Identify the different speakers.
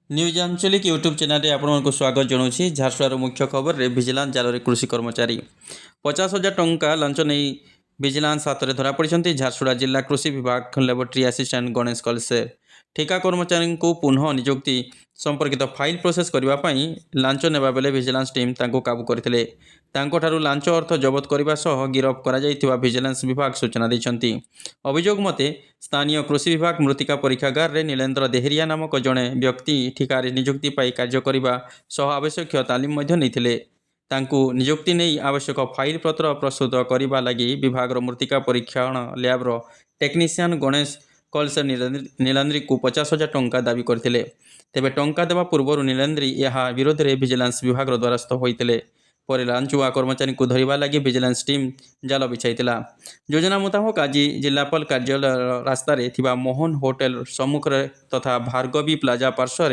Speaker 1: News आंचलिक YouTube channel आपको स्वागत जनाऊँ। झारसुगुड़ मुख्य खबर रे विजिलेंस जाल कृषि कर्मचारी 50,000 टंका लांच नहीं विजिलेंस हाथ में धरापड़ी। झारसुगुड़ा जिला कृषि विभाग लैबोरेटरी असिस्टेंट गणेश कलसे ठेका कर्मचारी को पुनः नियुक्ति संपर्कित फाइल प्रोसेस करने लांच नेबा बेले विजिलेंस टीम तांको काबू करथिले। तांकोठारू लांच अर्थ जबत करने सह गिरफ करा विजिलेंस विभाग सूचना दैछंती। अभियोग मते स्थानीय कृषि विभाग मृत्तिका परीक्षागार रे नीलेन्द्र देहरिया नामक जड़े व्यक्ति ठिकार नियुक्ति पाई कार्य करने सह आवश्यक तालीम नैथिले। तांकु नियुक्ति नहीं आवश्यक फाइल पत्र प्रस्तुत करने लगी विभाग मृत्तिका परीक्षण लैब्र टेक्नीशियन गणेश कलसे नीलाद्री को 50,000 टंका दाबी करथिले। तेबे टंका देवा पूर्व नीलाद्री यह विरोध में विजिलेंस विभाग द्वारस्थ होते पर लांचुआ कर्मचारी को धरवा लगी विजिलेंस टीम जाल बिछाईला। योजना मुताबक आज जिलापाल कार्यालय रास्तार मोहन होटेल सम्मुख तथा भार्गवी प्लाजा पार्श्व